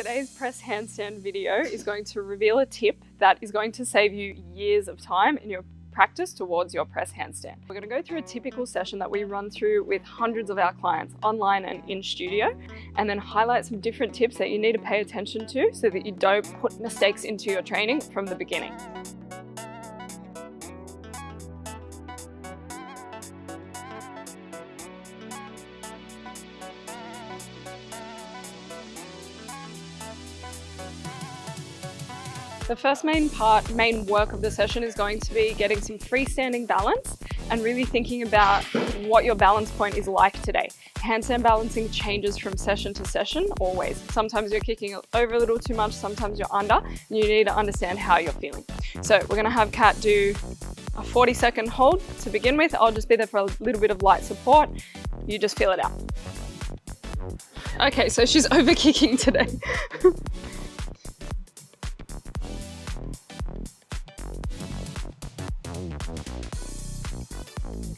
Today's press handstand video is going to reveal a tip that is going to save you years of time in your practice towards your press handstand. We're going to go through a typical session that we run through with hundreds of our clients online and in studio, and then highlight some different tips that you need to pay attention to so that you don't put mistakes into your training from the beginning. The first main work of the session is going to be getting some freestanding balance and really thinking about what your balance point is like today. Handstand balancing changes from session to session, always. Sometimes you're kicking over a little too much, sometimes you're under, and you need to understand how you're feeling. So we're gonna have Kat do a 40-second hold to begin with. I'll just be there for a little bit of light support. You just feel it out. Okay, so she's over kicking today.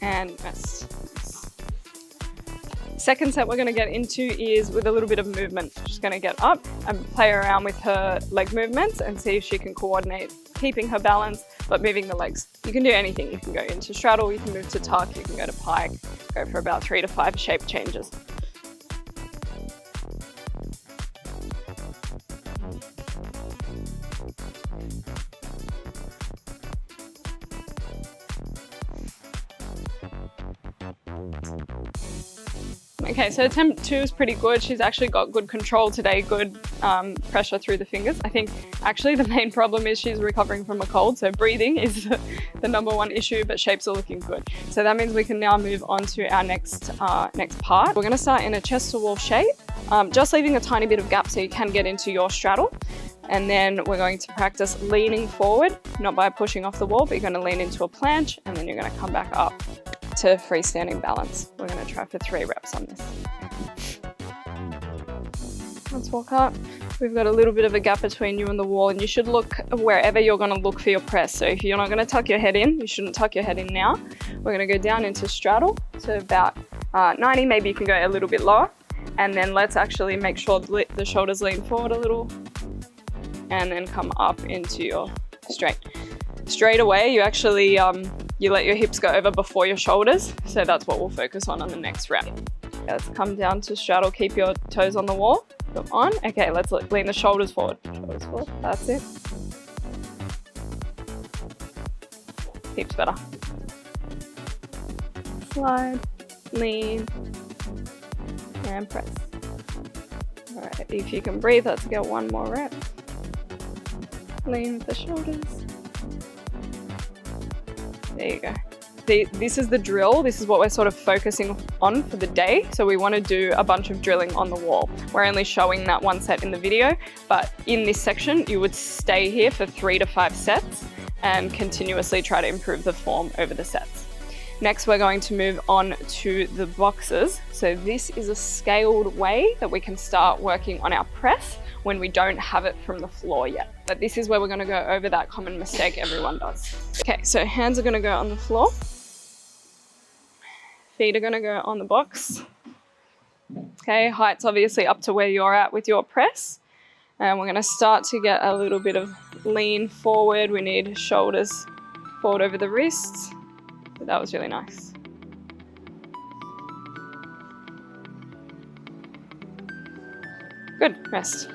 And rest. Second set we're going to get into is with a little bit of movement. She's going to get up and play around with her leg movements and see if she can coordinate keeping her balance but moving the legs. You can do anything. You can go into straddle, you can move to tuck, you can go to pike, go for about 3 to 5 shape changes. Okay, so attempt 2 is pretty good. She's actually got good control today, good pressure through the fingers. I think actually the main problem is she's recovering from a cold, so breathing is the number one issue, but shapes are looking good. So that means we can now move on to our next part. We're gonna start in a chest to wall shape, just leaving a tiny bit of gap so you can get into your straddle. And then we're going to practice leaning forward, not by pushing off the wall, but you're gonna lean into a planche and then you're gonna come back up to freestanding balance. We're going to try for 3 reps on this. Let's walk up. We've got a little bit of a gap between you and the wall, and you should look wherever you're going to look for your press. So if you're not going to tuck your head in, you shouldn't tuck your head in now. We're going to go down into straddle to about 90, maybe you can go a little bit lower. And then let's actually make sure the shoulders lean forward a little and then come up into your straight. Straight away, you actually you let your hips go over before your shoulders, so that's what we'll focus on the next rep. Let's come down to straddle, keep your toes on the wall. Come on. Okay, let's lean the shoulders forward. Shoulders forward, that's it. Heaps better. Slide, lean, and press. All right, if you can breathe, let's get 1 more rep. Lean with the shoulders. There you go. This is the drill. This is what we're sort of focusing on for the day. So we want to do a bunch of drilling on the wall. We're only showing that 1 set in the video, but in this section, you would stay here for 3 to 5 sets and continuously try to improve the form over the sets. Next, we're going to move on to the boxes. So this is a scaled way that we can start working on our press when we don't have it from the floor yet. But this is where we're gonna go over that common mistake everyone does. Okay, so hands are gonna go on the floor. Feet are gonna go on the box. Okay, height's obviously up to where you're at with your press. And we're gonna start to get a little bit of lean forward. We need shoulders forward over the wrists. So that was really nice. Good, rest.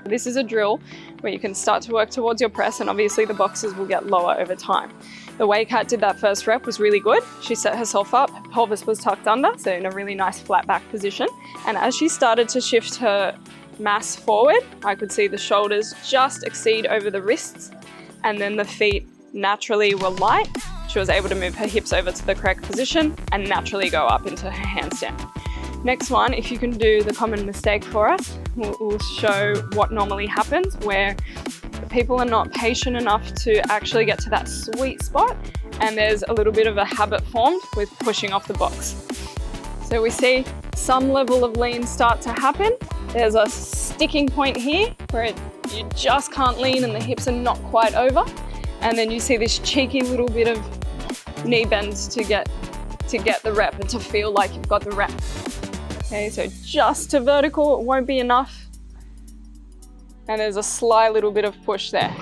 This is a drill where you can start to work towards your press, and obviously the boxes will get lower over time. The way Kat did that first rep was really good. She set herself up, her pelvis was tucked under, so in a really nice flat back position. And as she started to shift her mass forward, I could see the shoulders just exceed over the wrists, and then the feet naturally were light. She was able to move her hips over to the correct position and naturally go up into her handstand. Next one, if you can do the common mistake for us, we'll show what normally happens where people are not patient enough to actually get to that sweet spot, and there's a little bit of a habit formed with pushing off the box. So we see some level of lean start to happen. There's a sticking point here where you just can't lean and the hips are not quite over. And then you see this cheeky little bit of knee bends to get the rep and to feel like you've got the rep. Okay, so just to vertical, it won't be enough. and there's a sly little bit of push there.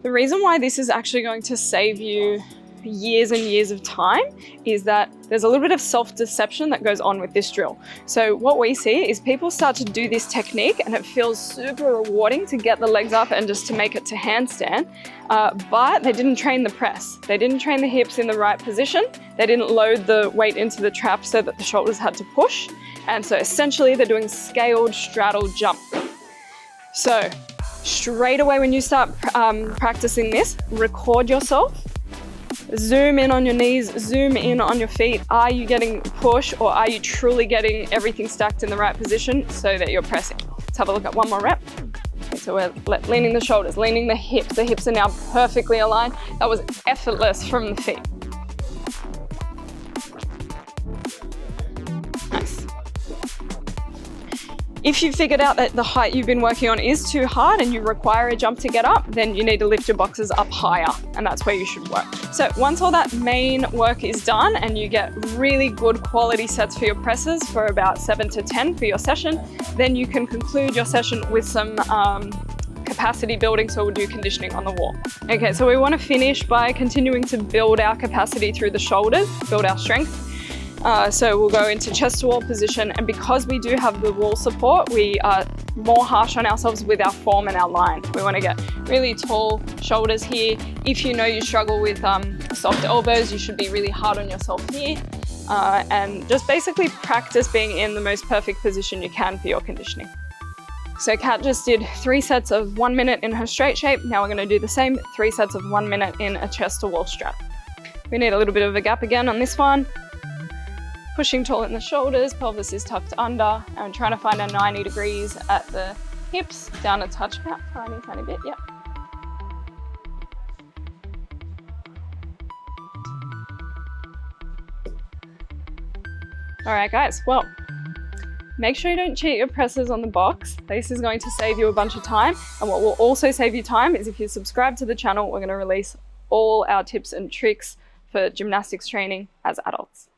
The reason why this is actually going to save you years and years of time is that there's a little bit of self-deception that goes on with this drill. So what we see is people start to do this technique and it feels super rewarding to get the legs up and just to make it to handstand, but they didn't train the press. They didn't train the hips in the right position. They didn't load the weight into the trap so that the shoulders had to push. And so essentially they're doing scaled straddle jump. So straight away when you start practicing this, record yourself. Zoom in on your knees, zoom in on your feet. Are you getting push, or are you truly getting everything stacked in the right position so that you're pressing? Let's have a look at one more rep. Okay, so we're leaning the shoulders, leaning the hips. The hips are now perfectly aligned. That was effortless from the feet. Nice. If you figured out that the height you've been working on is too hard and you require a jump to get up, then you need to lift your boxes up higher, and that's where you should work. So once all that main work is done and you get really good quality sets for your presses for about 7 to 10 for your session, then you can conclude your session with some capacity building, so we'll do conditioning on the wall. Okay, so we want to finish by continuing to build our capacity through the shoulders, build our strength. So we'll go into chest to wall position, and because we do have the wall support, we are more harsh on ourselves with our form and our line. We want to get really tall shoulders here. If you know you struggle with soft elbows, you should be really hard on yourself here, and just basically practice being in the most perfect position you can for your conditioning. So Kat just did 3 sets of 1 minute in her straight shape. Now we're going to do the same 3 sets of 1 minute in a chest to wall strap. We need a little bit of a gap again on this one. Pushing tall in the shoulders, pelvis is tucked under, and trying to find a 90 degrees at the hips, down a touch back, tiny bit, yep. All right guys, well, make sure you don't cheat your presses on the box. This is going to save you a bunch of time, and what will also save you time is if you subscribe to the channel, we're going to release all our tips and tricks for gymnastics training as adults.